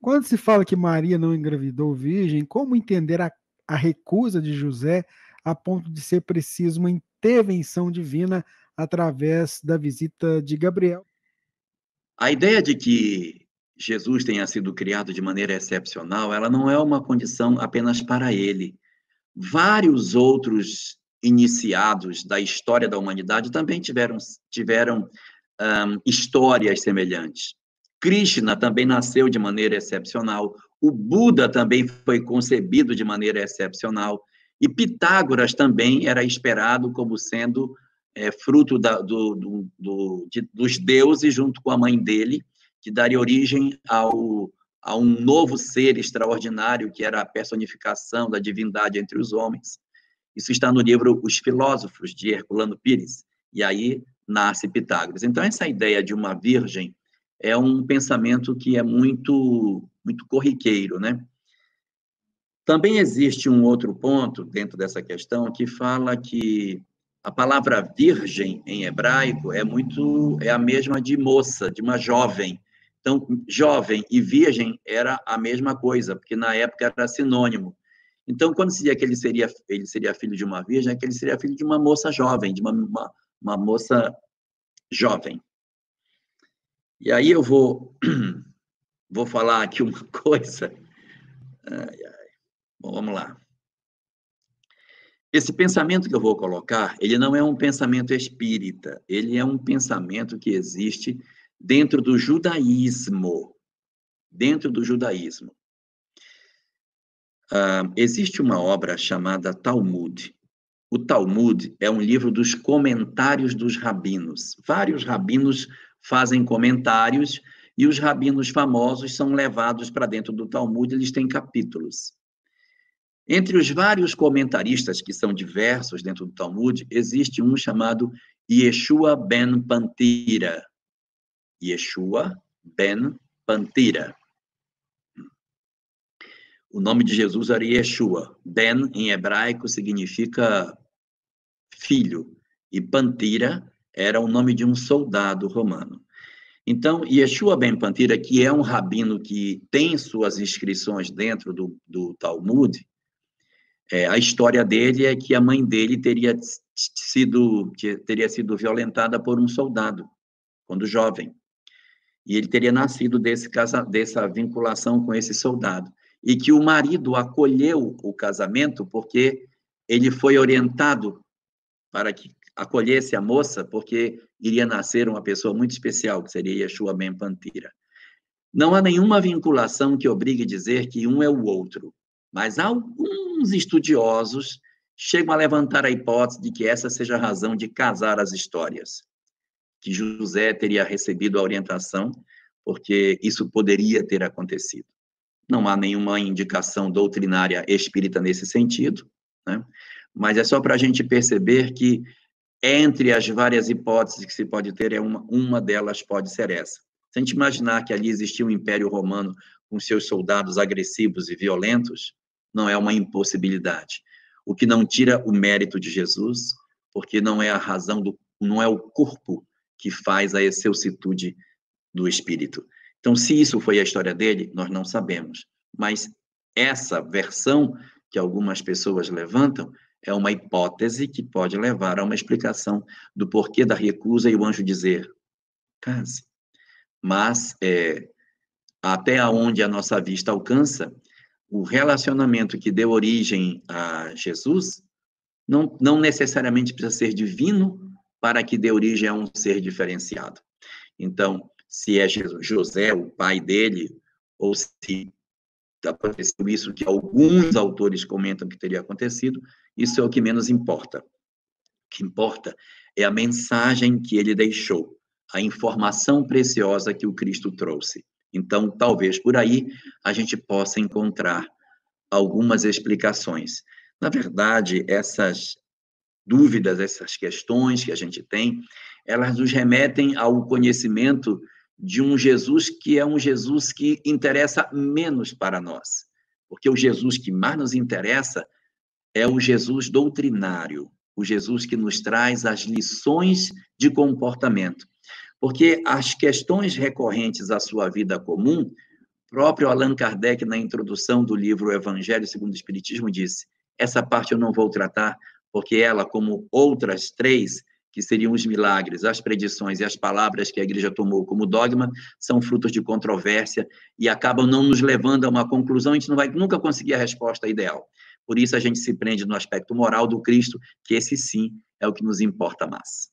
Quando se fala que Maria não engravidou virgem, como entender a recusa de José a ponto de ser preciso uma intervenção divina através da visita de Gabriel? A ideia de que Jesus tenha sido criado de maneira excepcional, ela não é uma condição apenas para ele. Vários outros iniciados da história da humanidade também tiveram histórias semelhantes. Krishna também nasceu de maneira excepcional. O Buda também foi concebido de maneira excepcional. E Pitágoras também era esperado como sendo fruto dos deuses, junto com a mãe dele, que daria origem a um novo ser extraordinário, que era a personificação da divindade entre os homens. Isso está no livro Os Filósofos, de Herculano Pires, e aí nasce Pitágoras. Então, essa ideia de uma virgem é um pensamento que é muito, muito corriqueiro, né? Também existe um outro ponto dentro dessa questão que fala que a palavra virgem em hebraico é a mesma de moça, de uma jovem. Então, jovem e virgem era a mesma coisa, porque na época era sinônimo. Então, quando se dizia que ele seria filho de uma virgem, é que ele seria filho de uma moça jovem, de uma moça jovem. E aí eu vou falar aqui uma coisa. Bom, vamos lá. Esse pensamento que eu vou colocar, ele não é um pensamento espírita, ele é um pensamento que existe dentro do judaísmo. Dentro do judaísmo. Existe uma obra chamada Talmud. O Talmud é um livro dos comentários dos rabinos. Vários rabinos fazem comentários e os rabinos famosos são levados para dentro do Talmud, eles têm capítulos. Entre os vários comentaristas, que são diversos dentro do Talmud, existe um chamado Yeshua ben Pantira. Yeshua ben Pantira. O nome de Jesus era Yeshua. Ben, em hebraico, significa filho. E Pantira era o nome de um soldado romano. Então, Yeshua ben Pantira, que é um rabino que tem suas inscrições dentro do Talmud, a história dele é que a mãe dele teria sido violentada por um soldado, quando jovem. E ele teria nascido dessa vinculação com esse soldado. E que o marido acolheu o casamento porque ele foi orientado para que acolhesse a moça, porque iria nascer uma pessoa muito especial, que seria Yeshua ben Pantira. Não há nenhuma vinculação que obrigue a dizer que um é o outro, mas alguns estudiosos chegam a levantar a hipótese de que essa seja a razão de casar as histórias, que José teria recebido a orientação, porque isso poderia ter acontecido. Não há nenhuma indicação doutrinária espírita nesse sentido, né? Mas é só para a gente perceber que, entre as várias hipóteses que se pode ter, uma delas pode ser essa. Se a gente imaginar que ali existia um império romano com seus soldados agressivos e violentos, não é uma impossibilidade. O que não tira o mérito de Jesus, porque não é a razão não é o corpo que faz a excelsitude do espírito. Então, se isso foi a história dele, nós não sabemos. Mas essa versão que algumas pessoas levantam é uma hipótese que pode levar a uma explicação do porquê da recusa e o anjo dizer, case. Mas, até onde a nossa vista alcança, o relacionamento que deu origem a Jesus não necessariamente precisa ser divino para que dê origem a um ser diferenciado. Então, se é José, o pai dele, ou se aconteceu isso que alguns autores comentam que teria acontecido, isso é o que menos importa. O que importa é a mensagem que ele deixou, a informação preciosa que o Cristo trouxe. Então, talvez por aí a gente possa encontrar algumas explicações. Na verdade, essas dúvidas, essas questões que a gente tem, elas nos remetem ao conhecimento de um Jesus que é um Jesus que interessa menos para nós. Porque o Jesus que mais nos interessa é o Jesus doutrinário, o Jesus que nos traz as lições de comportamento. Porque as questões recorrentes à sua vida comum, próprio Allan Kardec, na introdução do livro Evangelho segundo o Espiritismo, disse: essa parte eu não vou tratar, porque ela, como outras três, que seriam os milagres, as predições e as palavras que a Igreja tomou como dogma, são frutos de controvérsia e acabam não nos levando a uma conclusão, a gente não vai nunca conseguir a resposta ideal. Por isso a gente se prende no aspecto moral do Cristo, que esse sim é o que nos importa mais.